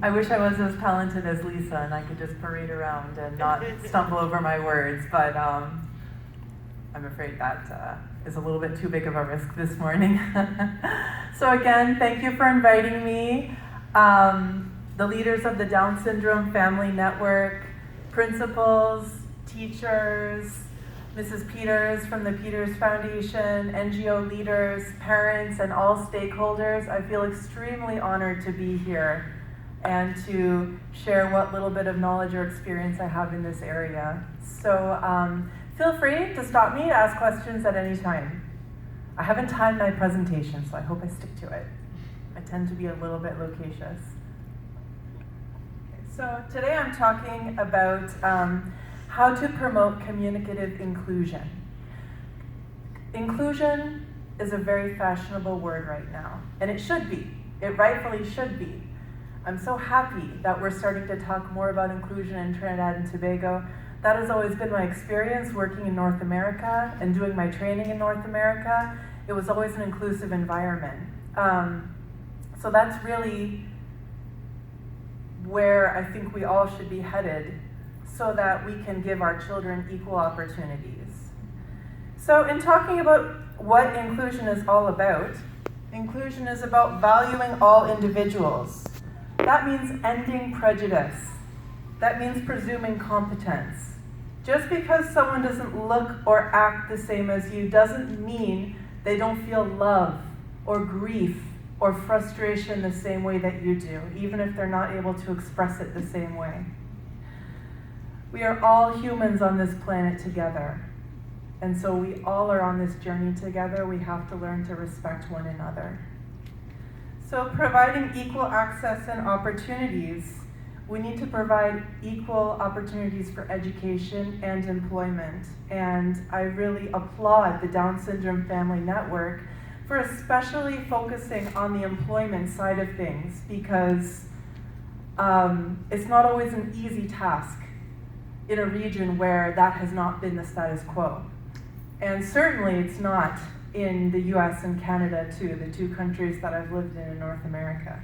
I wish I was as talented as Lisa and I could just parade around and not stumble over my words, but I'm afraid that is a little bit too big of a risk this morning. So again, thank you for inviting me. The leaders of the Down Syndrome Family Network, principals, teachers, Mrs. Peters from the Peters Foundation, NGO leaders, parents, and all stakeholders, I feel extremely honored to be here and to share what little bit of knowledge or experience I have in this area. So feel free to stop me to ask questions at any time. I haven't timed my presentation, so I hope I stick to it. I tend to be a little bit loquacious. Okay, so today I'm talking about how to promote communicative inclusion. Inclusion is a very fashionable word right now, and it should be. It rightfully should be. I'm so happy that we're starting to talk more about inclusion in Trinidad and Tobago. That has always been my experience working in North America and doing my training in North America. It was always an inclusive environment. So that's really where I think we all should be headed, so that we can give our children equal opportunities. So in talking about what inclusion is all about, inclusion is about valuing all individuals. That means ending prejudice. That means presuming competence. Just because someone doesn't look or act the same as you doesn't mean they don't feel love or grief or frustration the same way that you do, even if they're not able to express it the same way. We are all humans on this planet together, and so we all are on this journey together. We have to learn to respect one another. So providing equal access and opportunities, we need to provide equal opportunities for education and employment. And I really applaud the Down Syndrome Family Network for especially focusing on the employment side of things, because it's not always an easy task in a region where that has not been the status quo. And certainly it's not in the US and Canada too, the two countries that I've lived in North America.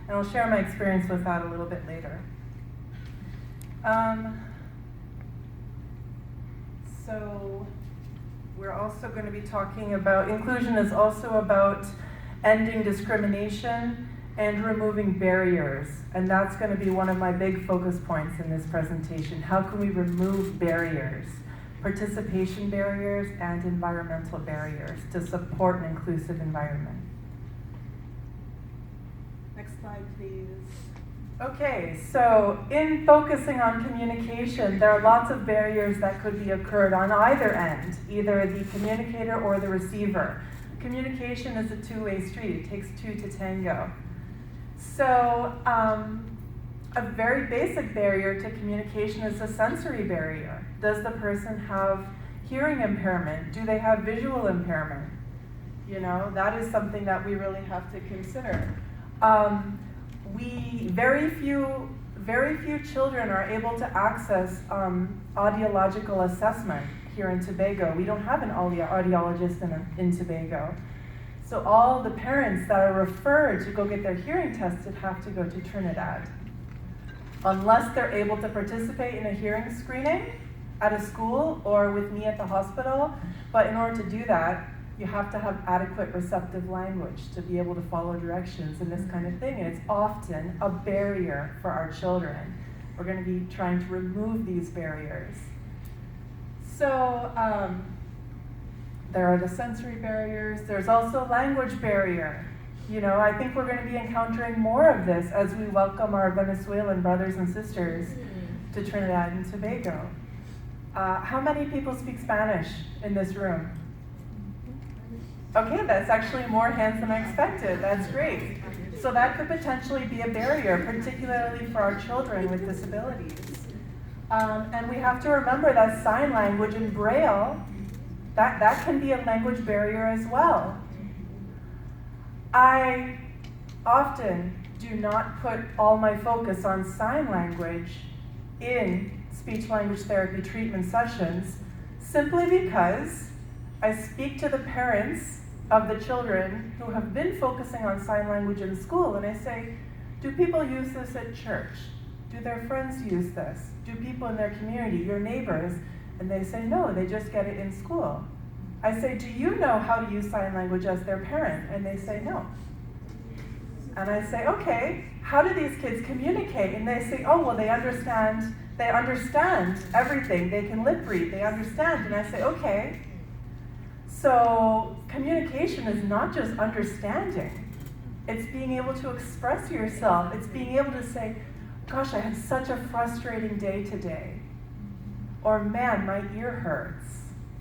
And I'll share my experience with that a little bit later. So we're also going to be talking about, inclusion is also about ending discrimination and removing barriers. And that's going to be one of my big focus points in this presentation. How can we remove barriers, participation barriers and environmental barriers to support an inclusive environment? Next slide, please. Okay, so in focusing on communication, there are lots of barriers that could be occurred on either end, either the communicator or the receiver. Communication is a two-way street. It takes two to tango. So a very basic barrier to communication is a sensory barrier. Does the person have hearing impairment? Do they have visual impairment? You know, that is something that we really have to consider. Very few children are able to access audiological assessment here in Tobago. We don't have an audiologist in Tobago. So all the parents that are referred to go get their hearing tested have to go to Trinidad. Unless they're able to participate in a hearing screening at a school or with me at the hospital. But in order to do that, you have to have adequate receptive language to be able to follow directions and this kind of thing. And it's often a barrier for our children. We're going to be trying to remove these barriers. So there are the sensory barriers. There's also language barrier. You know, I think we're going to be encountering more of this as we welcome our Venezuelan brothers and sisters to Trinidad and Tobago. How many people speak Spanish in this room? Okay, that's actually more hands than I expected. That's great. So that could potentially be a barrier, particularly for our children with disabilities. And we have to remember that sign language and Braille, that can be a language barrier as well. I often do not put all my focus on sign language in speech-language therapy treatment sessions, simply because I speak to the parents of the children who have been focusing on sign language in school, and I say, Do people use this at church? Do their friends use this? Do people in their community, your neighbors? And they say, no, they just get it in school. I say, do you know how to use sign language as their parent? And they say, no. And I say, okay, how do these kids communicate? And they say, oh, well, they understand everything. They can lip read, they understand. And I say, okay. So communication is not just understanding. It's being able to express yourself. It's being able to say, gosh, I had such a frustrating day today. Or, man, my ear hurts.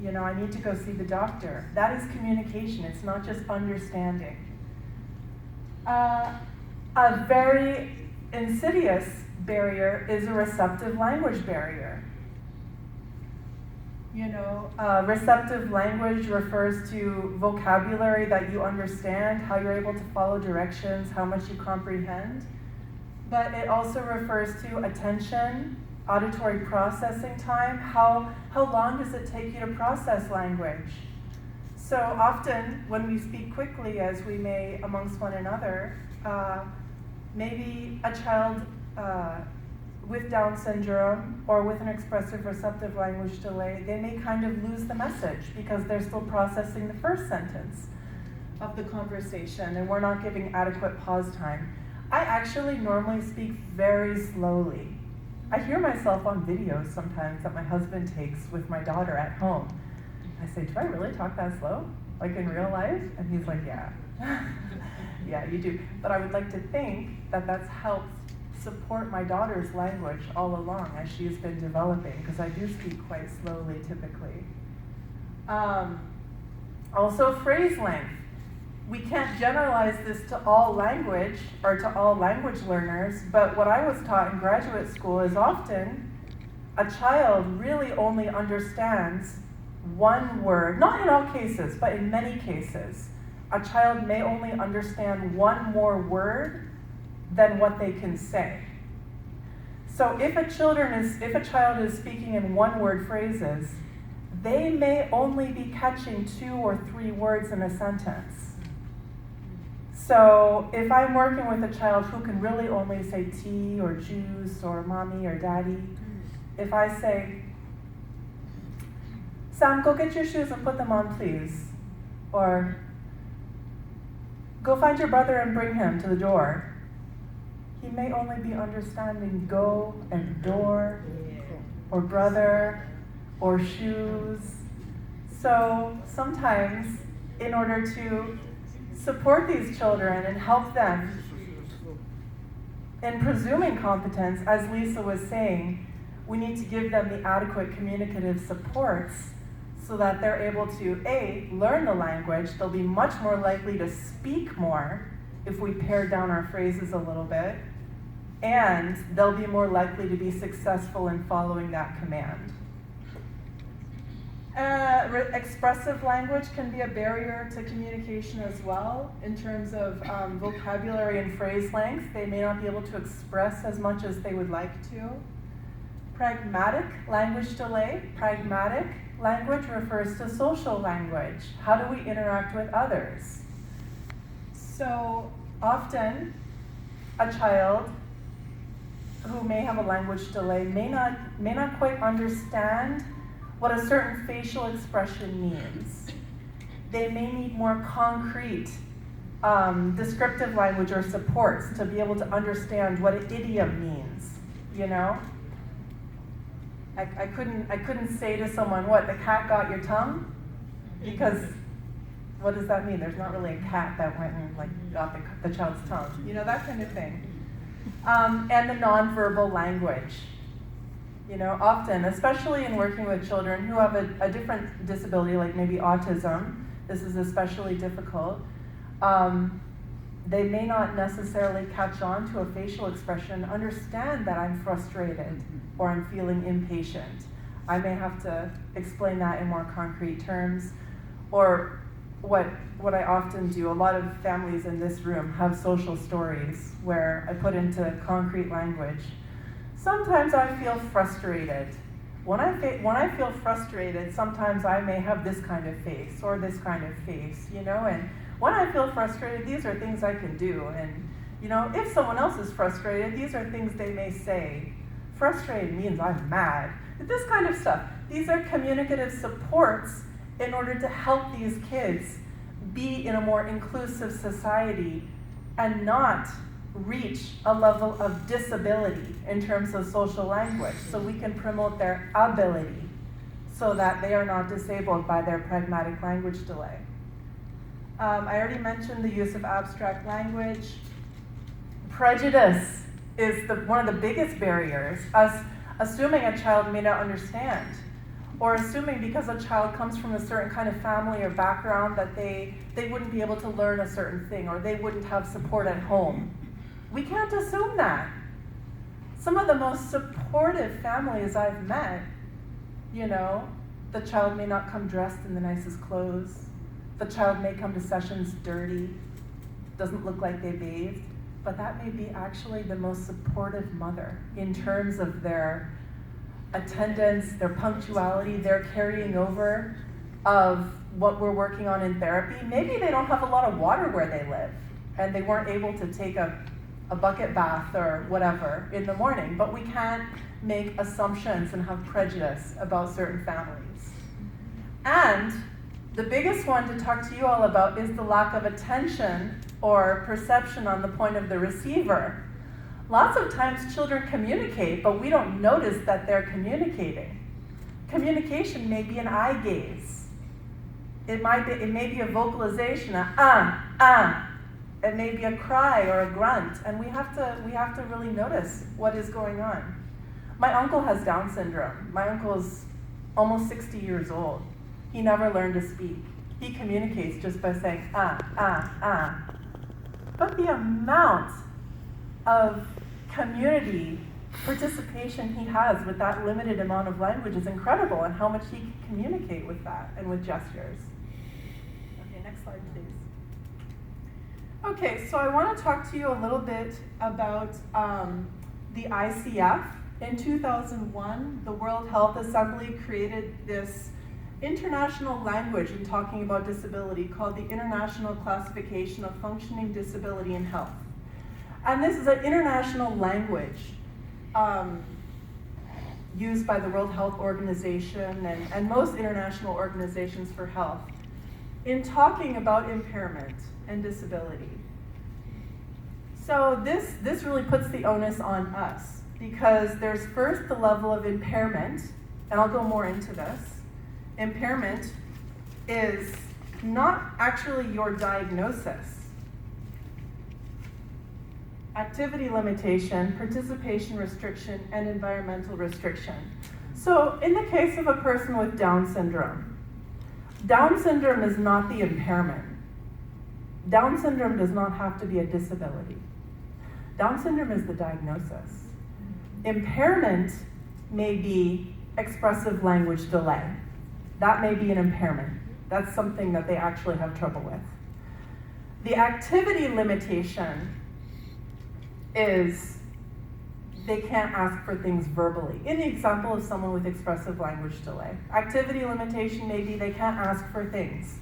I need to go see the doctor. That is communication. It's not just understanding. A very insidious barrier is a receptive language barrier. Receptive language refers to vocabulary that you understand, how you're able to follow directions, how much you comprehend. But it also refers to attention, auditory processing time. How long does it take you to process language? So often when we speak quickly, as we may amongst one another, maybe a child with Down syndrome or with an expressive receptive language delay, they may kind of lose the message because they're still processing the first sentence of the conversation and we're not giving adequate pause time. I actually normally speak very slowly. I hear myself on videos sometimes that my husband takes with my daughter at home. I say, do I really talk that slow? Like in real life? And he's like, yeah. Yeah, you do. But I would like to think that that's helped support my daughter's language all along as she's been developing, because I do speak quite slowly typically. Also phrase length. We can't generalize this to all language or to all language learners, but what I was taught in graduate school is often a child really only understands one word, not in all cases, but in many cases. A child may only understand one more word than what they can say. So if a child is speaking in one-word phrases, they may only be catching 2 or 3 words in a sentence. So if I'm working with a child who can really only say tea or juice or mommy or daddy, if I say, Sam, go get your shoes and put them on, please. Or, go find your brother and bring him to the door. He may only be understanding go and door, or brother, or shoes. So sometimes, in order to support these children and help them in presuming competence, as Lisa was saying, we need to give them the adequate communicative supports so that they're able to, A, learn the language. They'll be much more likely to speak more if we pare down our phrases a little bit, and they'll be more likely to be successful in following that command. Expressive language can be a barrier to communication as well in terms of vocabulary and phrase length. They may not be able to express as much as they would like to. Pragmatic language delay. Pragmatic language refers to social language. How do we interact with others? So often a child who may have a language delay may not quite understand what a certain facial expression means. They may need more concrete descriptive language or supports to be able to understand what an idiom means, I couldn't say to someone, what, the cat got your tongue? Because what does that mean? There's not really a cat that went and got the child's tongue, that kind of thing. And the nonverbal language. Often, especially in working with children who have a different disability, like maybe autism, this is especially difficult. They may not necessarily catch on to a facial expression, understand that I'm frustrated or I'm feeling impatient. I may have to explain that in more concrete terms. Or what I often do, a lot of families in this room have social stories where I put into concrete language. Sometimes I feel frustrated. When I feel frustrated, sometimes I may have this kind of face or this kind of face, and when I feel frustrated, these are things I can do. And, You know, if someone else is frustrated, these are things they may say. Frustrated means I'm mad. This kind of stuff. These are communicative supports in order to help these kids be in a more inclusive society and not reach a level of disability in terms of social language, so we can promote their ability so that they are not disabled by their pragmatic language delay. I already mentioned the use of abstract language. Prejudice is one of the biggest barriers, us assuming a child may not understand, or assuming because a child comes from a certain kind of family or background that they wouldn't be able to learn a certain thing, or they wouldn't have support at home. We can't assume that. Some of the most supportive families I've met, you know, the child may not come dressed in the nicest clothes. The child may come to sessions dirty, doesn't look like they bathed, but that may be actually the most supportive mother in terms of their attendance, their punctuality, their carrying over of what we're working on in therapy. Maybe they don't have a lot of water where they live, and they weren't able to take a bucket bath or whatever in the morning, but we can't make assumptions and have prejudice about certain families. And the biggest one to talk to you all about is the lack of attention or perception on the point of the receiver. Lots of times children communicate, but we don't notice that they're communicating. Communication may be an eye gaze. It may be a vocalization, It may be a cry or a grunt, and we have to really notice what is going on. My uncle has Down syndrome. My uncle's almost 60 years old. He never learned to speak. He communicates just by saying, But the amount of community participation he has with that limited amount of language is incredible, and how much he can communicate with that and with gestures. Okay, next slide, please. Okay, so I want to talk to you a little bit about the ICF. In 2001, the World Health Assembly created this international language in talking about disability called the International Classification of Functioning Disability in Health. And this is an international language used by the World Health Organization and most international organizations for health in talking about impairment and disability. So this really puts the onus on us, because there's first the level of impairment, and I'll go more into this. Impairment is not actually your diagnosis. Activity limitation, participation restriction, and environmental restriction. So in the case of a person with Down syndrome is not the impairment. Down syndrome does not have to be a disability. Down syndrome is the diagnosis. Impairment may be expressive language delay. That may be an impairment. That's something that they actually have trouble with. The activity limitation is they can't ask for things verbally. In the example of someone with expressive language delay, activity limitation may be they can't ask for things.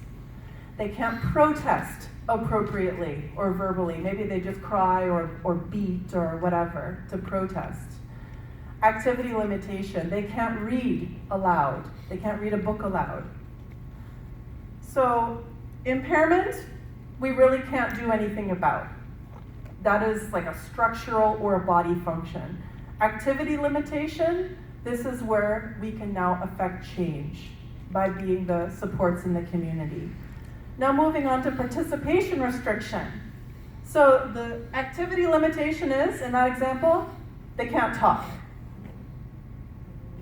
They can't protest appropriately or verbally. Maybe they just cry or beat or whatever to protest. Activity limitation, they can't read aloud. They can't read a book aloud. So impairment, we really can't do anything about. That is like a structural or a body function. Activity limitation, this is where we can now affect change by being the supports in the community. Now moving on to participation restriction. So the activity limitation is, in that example, they can't talk.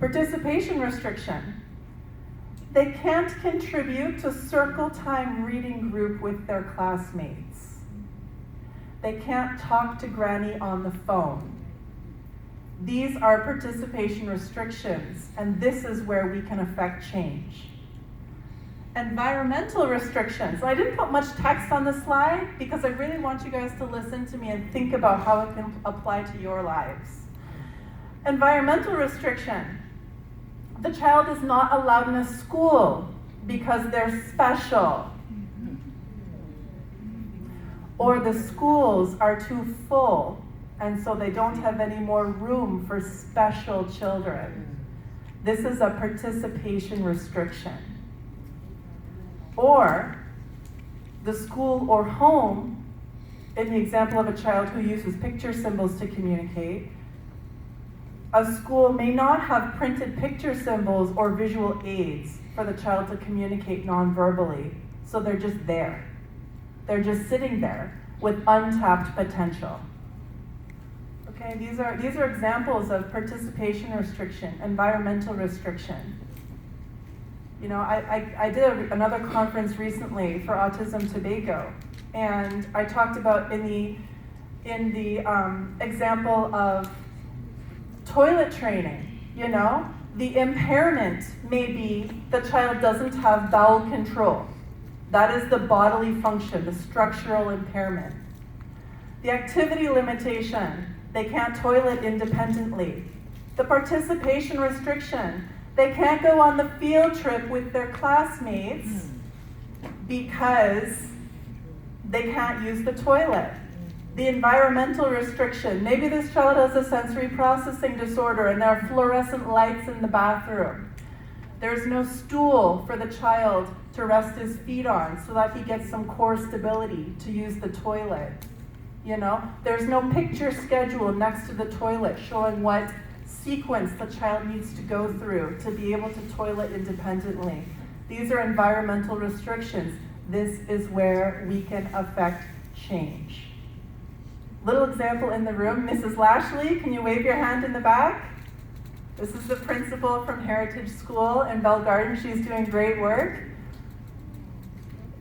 Participation restriction, they can't contribute to circle time reading group with their classmates. They can't talk to Granny on the phone. These are participation restrictions, and this is where we can affect change. Environmental restrictions. I didn't put much text on the slide because I really want you guys to listen to me and think about how it can apply to your lives. Environmental restriction. The child is not allowed in a school because they're special. or the schools are too full, and so they don't have any more room for special children. This is a participation restriction. Or the school or home, in the example of a child who uses picture symbols to communicate, a school may not have printed picture symbols or visual aids for the child to communicate non-verbally, so they're just there. They're just sitting there with untapped potential. Okay, these are examples of participation restriction, environmental restriction. You know, I did another conference recently for Autism Tobago, and I talked about in the example of toilet training, you know, the impairment may be the child doesn't have bowel control. That is the bodily function, the structural impairment. The activity limitation, they can't toilet independently. The participation restriction, they can't go on the field trip with their classmates because they can't use the toilet. The environmental restriction, maybe this child has a sensory processing disorder and there are fluorescent lights in the bathroom. There's no stool for the child to rest his feet on so that he gets some core stability to use the toilet. You know, there's no picture schedule next to the toilet showing what sequence the child needs to go through to be able to toilet independently. These are environmental restrictions. This is where we can affect change. Little example in the room, Mrs. Lashley, can you wave your hand in the back? This is the principal from Heritage School in Bell Garden. She's doing great work.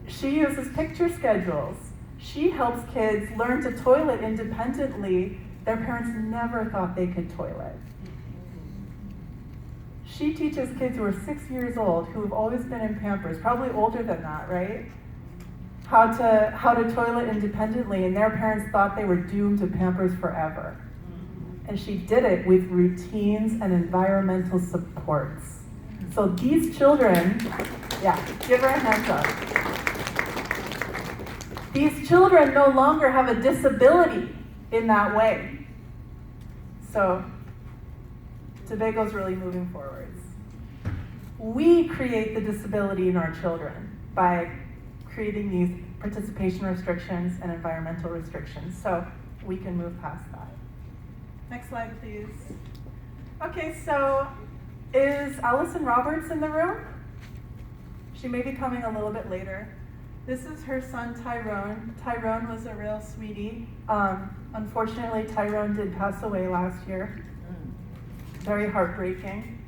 She uses picture schedules. She helps kids learn to toilet independently. Their parents never thought they could toilet. She teaches kids who are 6 years old, who have always been in Pampers, probably older than that, right? How to toilet independently, and their parents thought they were doomed to Pampers forever. And she did it with routines and environmental supports. So these children, yeah, give her a hands up. These children no longer have a disability in that way. So Tobago's really moving forwards. We create the disability in our children by creating these participation restrictions and environmental restrictions. So we can move past that. Next slide, please. Okay, so is Allison Roberts in the room? She may be coming a little bit later. This is her son, Tyrone. Tyrone was a real sweetie. Unfortunately, Tyrone did pass away last year. Very heartbreaking.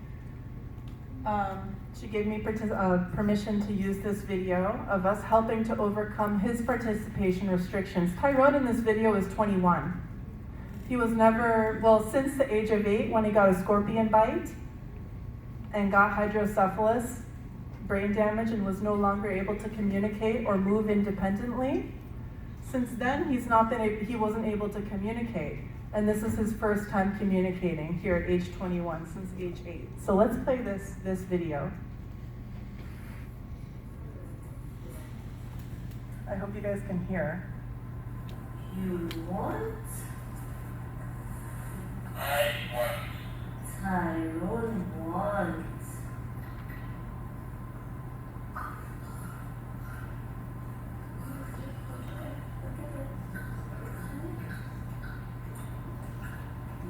She gave me permission to use this video of us helping to overcome his participation restrictions. Tyrone in this video is 21. He was never, well, since the age of 8 when he got a scorpion bite and got hydrocephalus, brain damage, and was no longer able to communicate or move independently. Since then, he wasn't able to communicate. And this is his first time communicating here at age 21, since age 8. So let's play this video. I hope you guys can hear. You want? I want. Tyrone wants.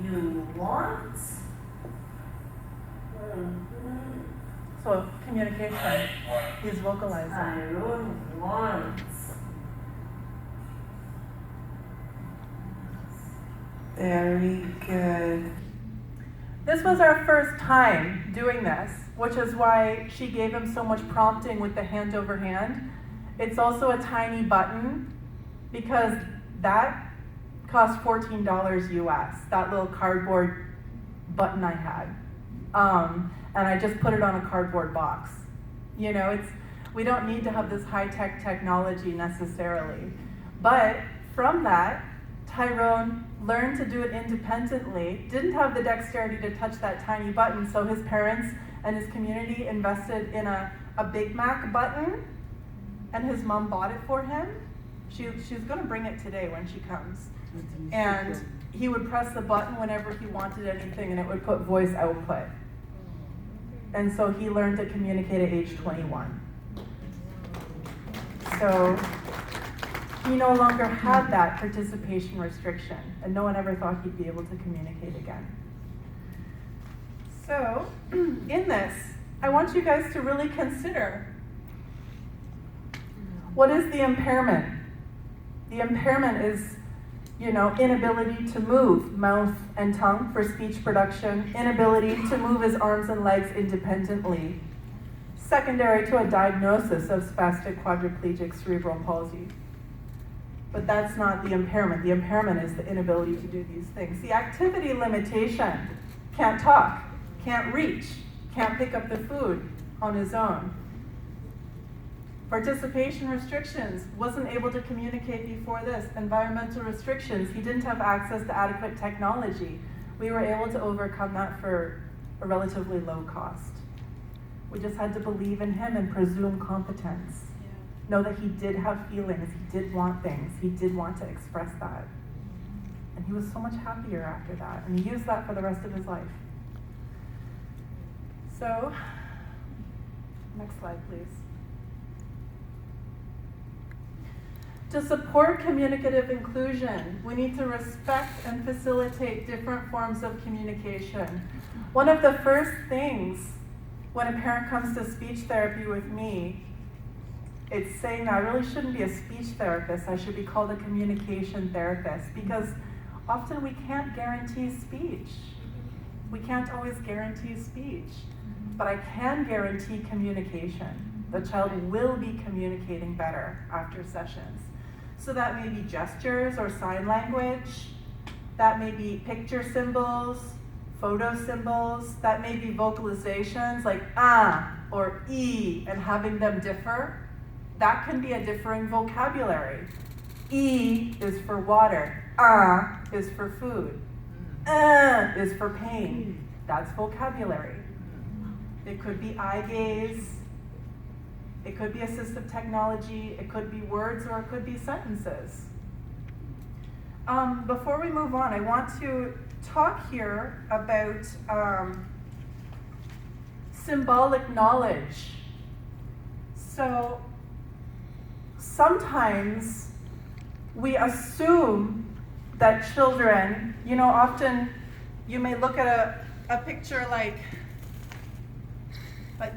You want? So communication, he's vocalizing. Tyrone wants. Very good. This was our first time doing this, which is why she gave him so much prompting with the hand over hand. It's also a tiny button because that cost $14 US, that little cardboard button I had. And I just put it on a cardboard box. You know, we don't need to have this high-tech technology necessarily. But from that, Tyrone learned to do it independently, didn't have the dexterity to touch that tiny button, so his parents and his community invested in a Big Mac button, and his mom bought it for him. She's going to bring it today when she comes. And he would press the button whenever he wanted anything, and it would put voice output. And so he learned to communicate at age 21. So he no longer had that participation restriction, and no one ever thought he'd be able to communicate again. So in this, I want you guys to really consider, what is the impairment? The impairment is, inability to move mouth and tongue for speech production, inability to move his arms and legs independently, secondary to a diagnosis of spastic quadriplegic cerebral palsy. But that's not the impairment. The impairment is the inability to do these things. The activity limitation: can't talk, can't reach, can't pick up the food on his own. Participation restrictions: wasn't able to communicate before this. Environmental restrictions: he didn't have access to adequate technology. We were able to overcome that for a relatively low cost. We just had to believe in him and presume competence. Know that he did have feelings, he did want things, he did want to express that. And he was so much happier after that, and he used that for the rest of his life. So, next slide, please. To support communicative inclusion, we need to respect and facilitate different forms of communication. One of the first things when a parent comes to speech therapy with me, it's saying that I really shouldn't be a speech therapist, I should be called a communication therapist, because often we can't guarantee speech. We can't always guarantee speech, but I can guarantee communication. The child will be communicating better after sessions. So that may be gestures or sign language, that may be picture symbols, photo symbols, that may be vocalizations like ah or e and having them differ. That can be a differing vocabulary. E is for water, is for food, is for pain. That's vocabulary. It could be eye gaze, it could be assistive technology, it could be words, or it could be sentences. Before we move on, I want to talk here about symbolic knowledge. So sometimes we assume that children, often you may look at a picture like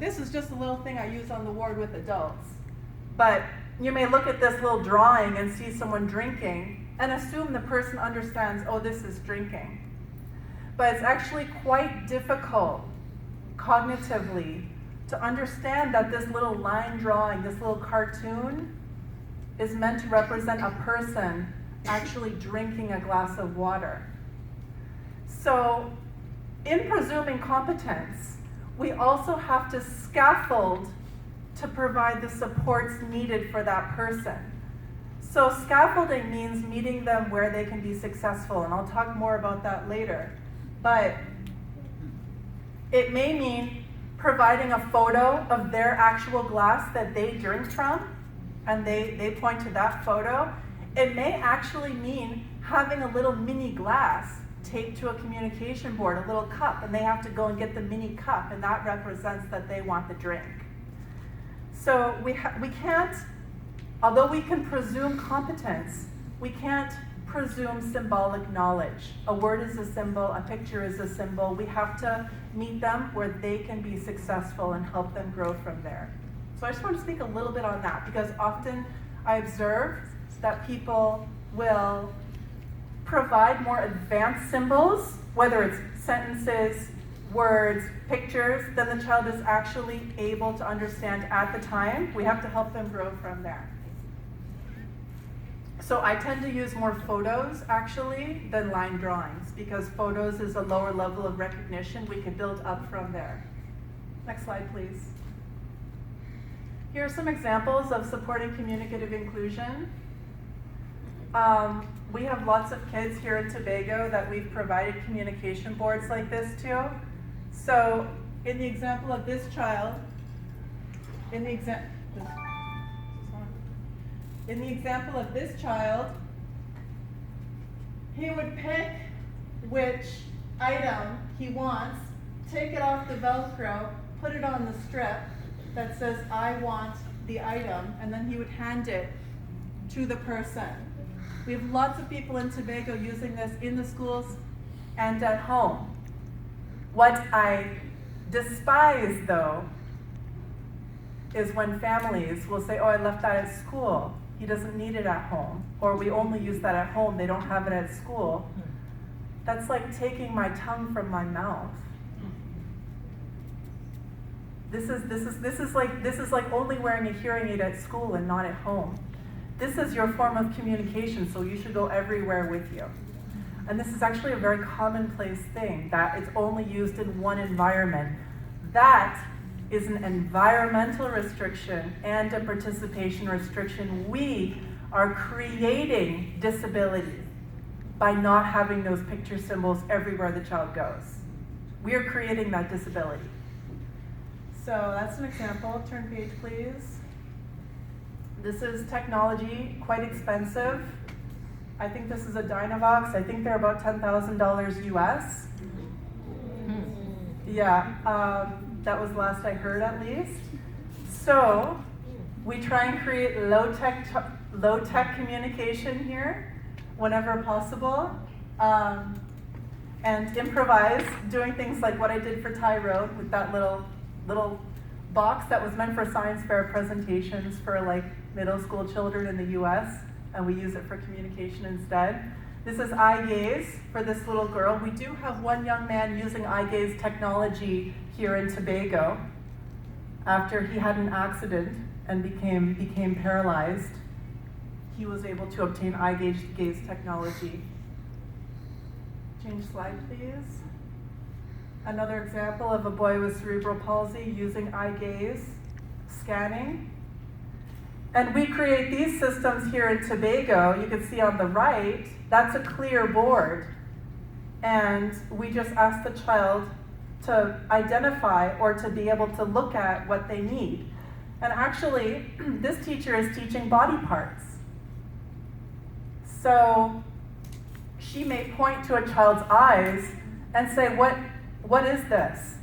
this is just a little thing I use on the ward with adults. But you may look at this little drawing and see someone drinking and assume the person understands, oh, this is drinking. But it's actually quite difficult cognitively to understand that this little line drawing, this little cartoon, is meant to represent a person actually drinking a glass of water. So, in presuming competence, we also have to scaffold to provide the supports needed for that person. So scaffolding means meeting them where they can be successful, and I'll talk more about that later. But it may mean providing a photo of their actual glass that they drink from, and they point to that photo. It may actually mean having a little mini glass taped to a communication board, a little cup, and they have to go and get the mini cup, and that represents that they want the drink. So we can't, although we can presume competence, we can't presume symbolic knowledge. A word is a symbol, a picture is a symbol. We have to meet them where they can be successful and help them grow from there. So I just want to speak a little bit on that, because often I observe that people will provide more advanced symbols, whether it's sentences, words, pictures, than the child is actually able to understand at the time. We have to help them grow from there. So I tend to use more photos, actually, than line drawings, because photos is a lower level of recognition. We can build up from there. Next slide, please. Here are some examples of supporting communicative inclusion. We have lots of kids here in Tobago that we've provided communication boards like this to. So in the example of this child, in the example of this child, he would pick which item he wants, take it off the Velcro, put it on the strip that says, I want the item, and then he would hand it to the person. We have lots of people in Tobago using this in the schools and at home. What I despise, though, is when families will say, oh, I left that at school. He doesn't need it at home. Or we only use that at home, they don't have it at school. That's like taking my tongue from my mouth. This is like only wearing a hearing aid at school and not at home. This is your form of communication, so you should go everywhere with you. And this is actually a very commonplace thing, that it's only used in one environment. That is an environmental restriction and a participation restriction. We are creating disability by not having those picture symbols everywhere the child goes. We are creating that disability. So that's an example. Turn page, please. This is technology, quite expensive. I think this is a Dynavox. I think they're about $10,000 US. Yeah, that was last I heard at least. So we try and create low-tech communication here whenever possible, and improvise, doing things like what I did for Tyro with that little box that was meant for science fair presentations for like middle school children in the US, and we use it for communication instead. This is eye gaze for this little girl. We do have one young man using eye gaze technology here in Tobago after he had an accident and became paralyzed. He was able to obtain eye gaze technology. Change slide, please. Another example of a boy with cerebral palsy using eye gaze scanning. And we create these systems here in Tobago. You can see on the right, that's a clear board. And we just ask the child to identify or to be able to look at what they need. And actually, this teacher is teaching body parts. So she may point to a child's eyes and say, what is this?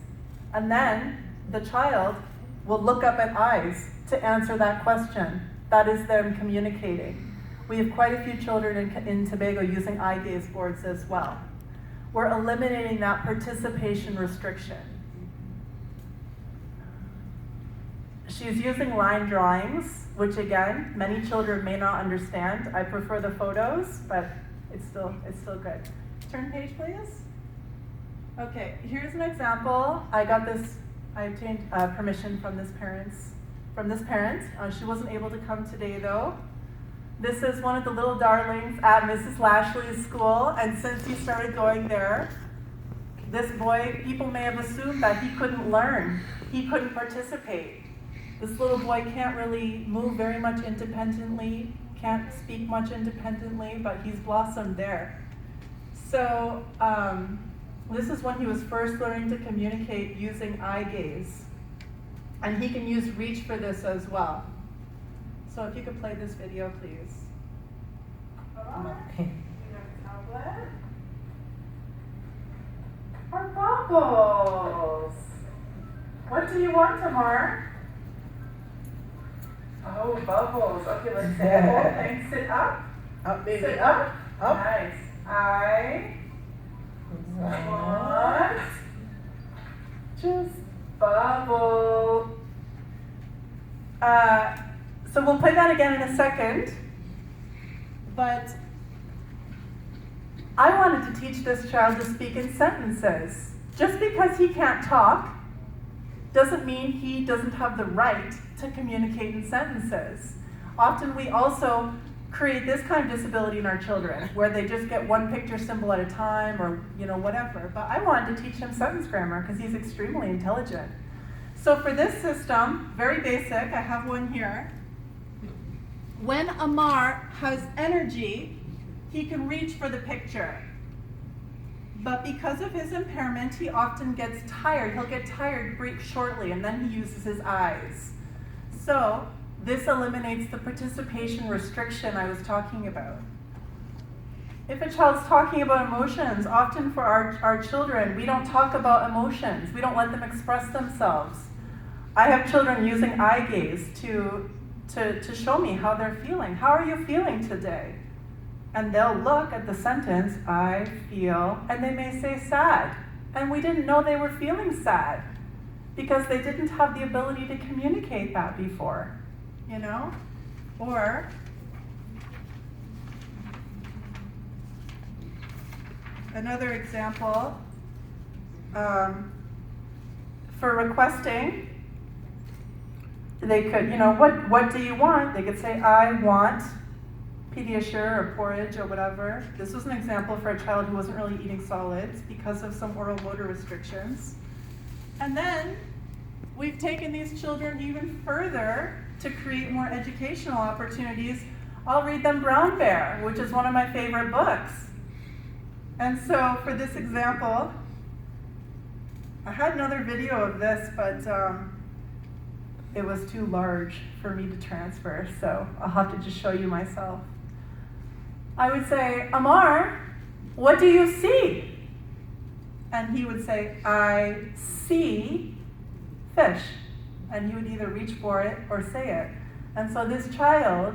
And then the child will look up at eyes to answer that question. That is them communicating. We have quite a few children in Tobago using eye gaze boards as well. We're eliminating that participation restriction. She's using line drawings, which again, many children may not understand. I prefer the photos, but it's still good. Turn page, please. Okay, here's an example. I obtained permission from this parent. She wasn't able to come today though. This is one of the little darlings at Mrs. Lashley's school, and since he started going there, this boy, people may have assumed that he couldn't learn, he couldn't participate. This little boy can't really move very much independently, can't speak much independently, but he's blossomed there. So this is when he was first learning to communicate using eye gaze. And he can use reach for this as well. So if you could play this video, please. Okay. We have a tablet. Or bubbles. What do you want, Tamar? Oh, bubbles. Okay, let's say the whole thing. Sit up. Up, baby. Sit up. Up. Nice. I want just bubble. So we'll play that again in a second. But I wanted to teach this child to speak in sentences. Just because he can't talk doesn't mean he doesn't have the right to communicate in sentences. Often we also create this kind of disability in our children, where they just get one picture symbol at a time, or whatever. But I wanted to teach him sentence grammar because he's extremely intelligent. So for this system, very basic, I have one here. When Amar has energy, he can reach for the picture. But because of his impairment, he often gets tired. He'll get tired shortly, and then he uses his eyes. So This eliminates the participation restriction I was talking about. If a child's talking about emotions, often for our children, we don't talk about emotions. We don't let them express themselves. I have children using eye gaze to show me how they're feeling. How are you feeling today? And they'll look at the sentence, I feel, and they may say sad. And we didn't know they were feeling sad because they didn't have the ability to communicate that before, you know? Or another example, for requesting, they could, you know, what do you want? They could say, I want Pediasure or porridge or whatever. This was an example for a child who wasn't really eating solids because of some oral motor restrictions. And then we've taken these children even further to create more educational opportunities. I'll read them Brown Bear, which is one of my favorite books. And so for this example, I had another video of this, but it was too large for me to transfer, so I'll have to just show you myself. I would say, Amar, what do you see? And he would say, I see fish. And he would either reach for it or say it. And so this child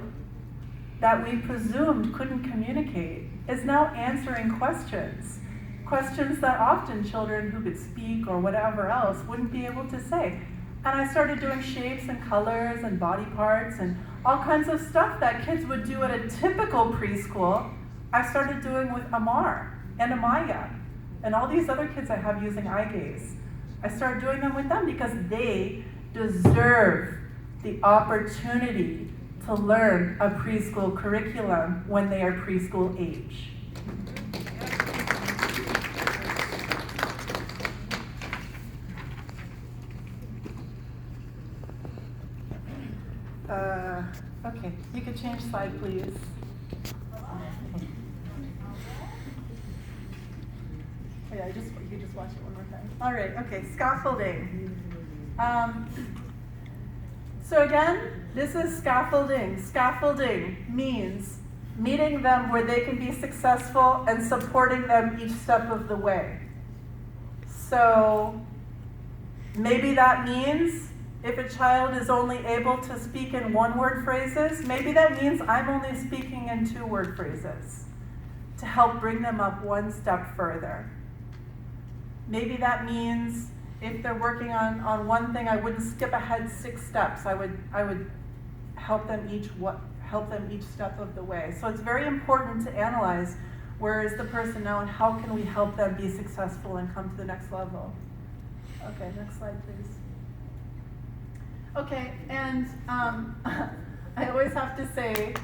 that we presumed couldn't communicate is now answering questions. Questions that often children who could speak or whatever else wouldn't be able to say. And I started doing shapes and colors and body parts and all kinds of stuff that kids would do at a typical preschool. I started doing with Amar and Amaya and all these other kids I have using eye gaze. I started doing them with them because they deserve the opportunity to learn a preschool curriculum when they are preschool age. Okay, you could change slide, please. Oh, yeah, you just watch it one more time. All right, okay, scaffolding. So again, this is scaffolding. Scaffolding means meeting them where they can be successful and supporting them each step of the way. So maybe that means if a child is only able to speak in one-word phrases, maybe that means I'm only speaking in two-word phrases to help bring them up one step further. Maybe that means if they're working on one thing, I wouldn't skip ahead 6 steps. I would help them each step of the way. So it's very important to analyze where is the person now and how can we help them be successful and come to the next level. Okay, next slide, please. Okay, and I always have to say,